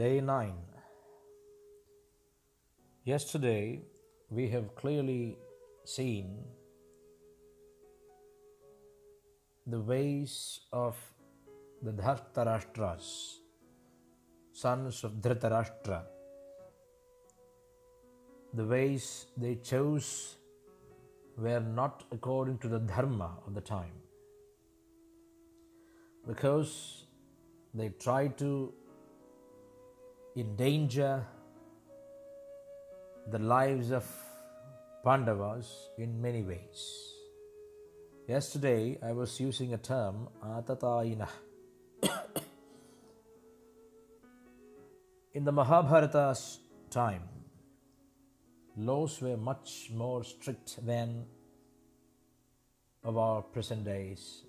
Day 9. Yesterday, we have clearly seen the ways of the Dhartarashtras, sons of Dhritarashtra, the ways they chose were not according to the dharma of the time, because they tried to endanger the lives of Pandavas in many ways. Yesterday, I was using a term, atatayinah. In the Mahabharata's time, laws were much more strict than of our present days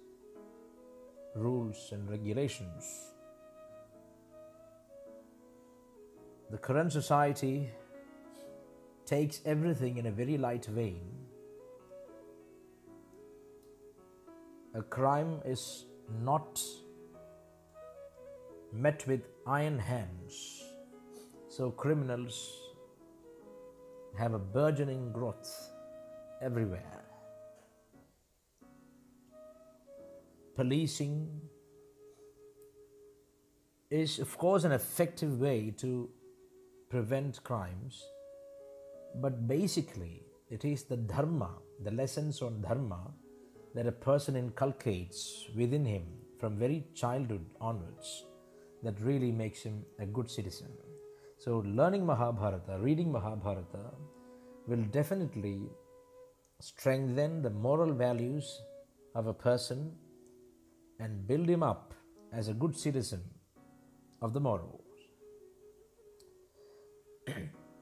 rules and regulations. The current society takes everything in a very light vein. A crime is not met with iron hands, so criminals have a burgeoning growth everywhere. Policing is, of course, an effective way to prevent crimes, but basically it is the dharma, the lessons on dharma that a person inculcates within him from very childhood onwards that really makes him a good citizen. So learning Mahabharata, reading Mahabharata will definitely strengthen the moral values of a person and build him up as a good citizen of the morals.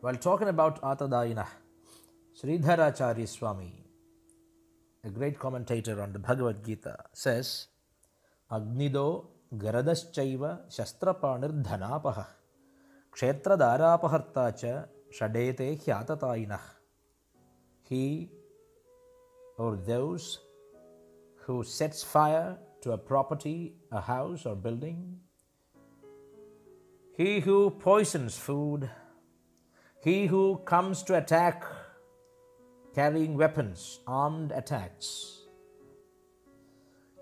While talking about Atadayinah, Sridharacharya Swami, a great commentator on the Bhagavad Gita, says, Agnido Garadaschaiva Shastrapanir Dhanapaha Kshetra Darapahartacha Shadete Hyatatayinah. He or those who sets fire to a property, a house or building, he who poisons food, he who comes to attack carrying weapons, armed attacks,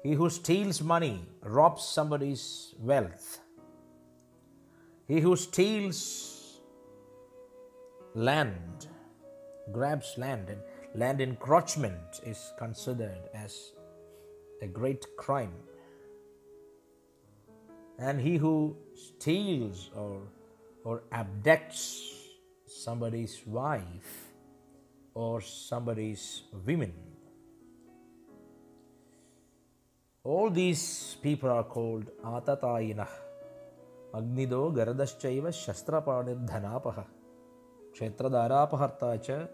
he who steals money, robs somebody's wealth, he who steals land, grabs land, and land encroachment is considered as a great crime. And he who steals or abducts somebody's wife or somebody's women, all these people are called Atatayinah. Agnido Garadaschaiva Shastrapanir Dhanapaha Kshetradarapahartacha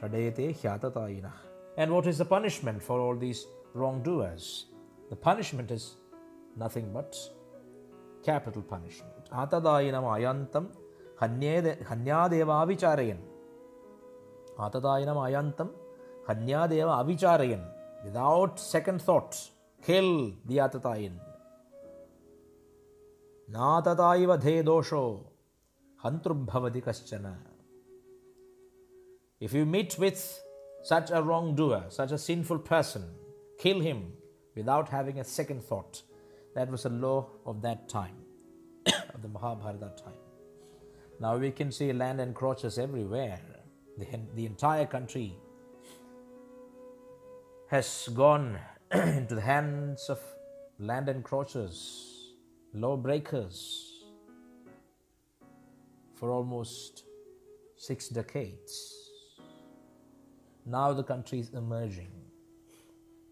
Shadete Hyatatayinah. And what is the punishment for all these wrongdoers? The punishment is nothing but capital punishment. Atadayinam ayantam hanyadeva avicharayan. Atadayinam ayantam hanyadeva avicharayan. Without second thought, kill the atatayin. Natataiva the dosho hantrubhavati kaschana. If you meet with such a wrongdoer, such a sinful person, kill him without having a second thought. That was a law of that time, of the Mahabharata time. Now we can see land encroaches everywhere. The entire country has gone into the hands of land encroachers, law breakers, for almost 6 decades. Now the country is emerging.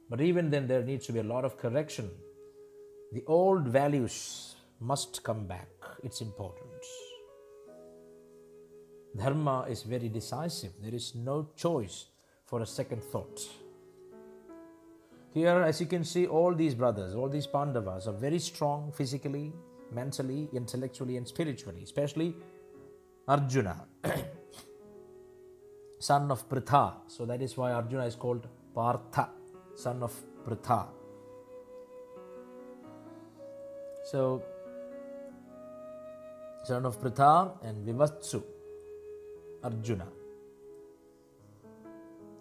But even then, there needs to be a lot of correction. The old values must come back. It's important. Dharma is very decisive. There is no choice for a second thought. Here, as you can see, all these brothers, all these Pandavas are very strong physically, mentally, intellectually and spiritually, especially Arjuna, son of Pritha. So that is why Arjuna is called Partha, son of Pritha. So son of Pritha, and Vivatsu, Arjuna.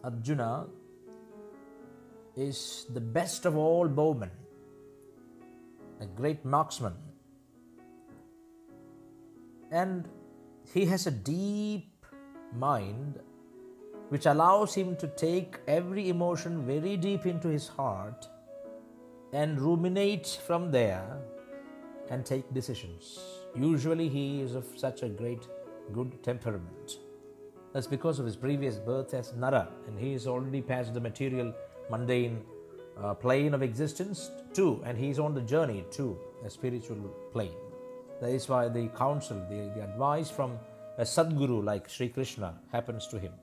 Arjuna is the best of all bowmen, a great marksman. And he has a deep mind which allows him to take every emotion very deep into his heart and ruminate from there and take decisions. Usually he is of such a great good temperament. That's because of his previous birth as Nara, and he is already past the material, mundane plane of existence too, and he is on the journey to a spiritual plane. That is why the counsel, the advice from a Sadguru like Sri Krishna happens to him.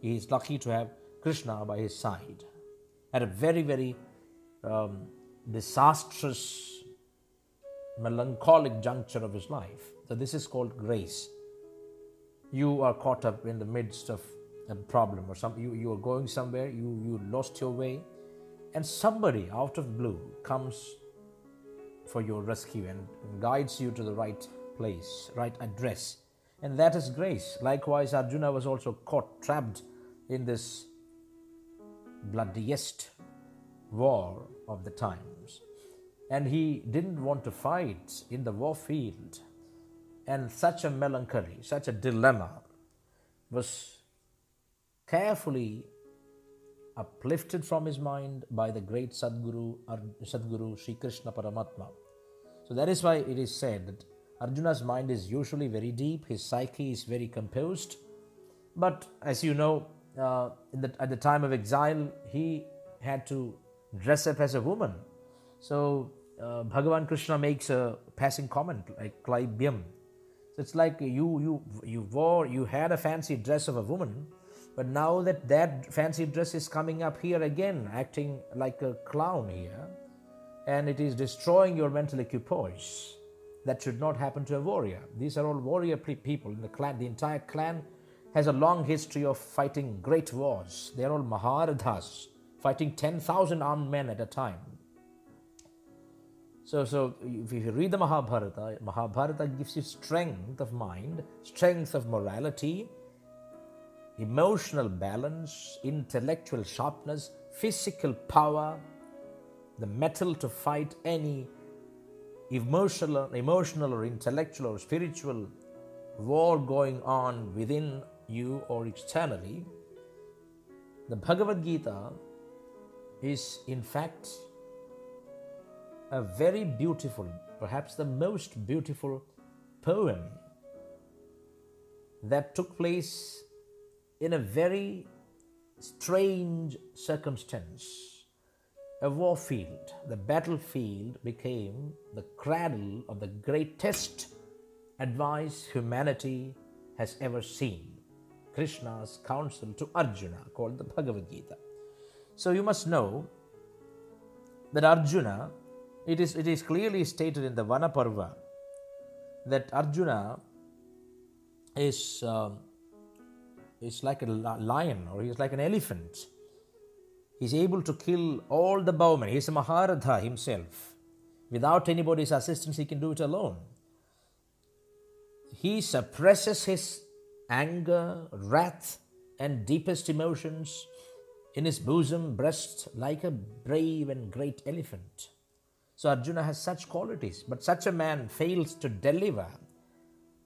He is lucky to have Krishna by his side at a very, very disastrous, melancholic juncture of his life. So this is called grace. You are caught up in the midst of a problem, or you are going somewhere, you lost your way, and somebody out of blue comes for your rescue and guides you to the right place, right address. And that is grace. Likewise, Arjuna was also caught, trapped in this bloodiest war of the times. And he didn't want to fight in the war field. And such a melancholy, such a dilemma was carefully uplifted from his mind by the great Sadguru Sri Krishna Paramatma. So that is why it is said that Arjuna's mind is usually very deep, his psyche is very composed. But as you know, at the time of exile, he had to dress up as a woman. So Bhagavan Krishna makes a passing comment like Klaibyam. So it's like you had a fancy dress of a woman, but now that fancy dress is coming up here again, acting like a clown here, and it is destroying your mental equipoise. That should not happen to a warrior. These are all warrior people in the clan. The entire clan has a long history of fighting great wars. They are all Maharadhas, fighting 10,000 armed men at a time. So if you read the Mahabharata gives you strength of mind, strength of morality, emotional balance, intellectual sharpness, physical power, the mettle to fight any emotional or intellectual or spiritual war going on within you or externally. The Bhagavad Gita is in fact a very beautiful, perhaps the most beautiful poem that took place in a very strange circumstance. A war field, the battlefield became the cradle of the greatest advice humanity has ever seen. Krishna's counsel to Arjuna, called the Bhagavad Gita. So you must know that Arjuna, it is clearly stated in the Vanaparva that Arjuna is like a lion, or he is like an elephant. He's able to kill all the bowmen. He's a Maharadha himself. Without anybody's assistance, he can do it alone. He suppresses his anger, wrath, and deepest emotions in his bosom, breast, like a brave and great elephant. So Arjuna has such qualities, but such a man fails to deliver.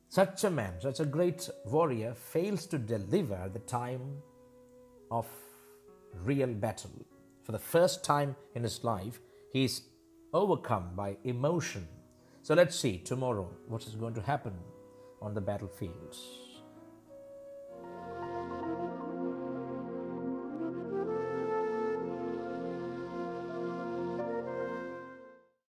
Such a man, such a great warrior, fails to deliver the time of real battle. For the first time in his life, he is overcome by emotion. So let's see tomorrow what is going to happen on the battlefields.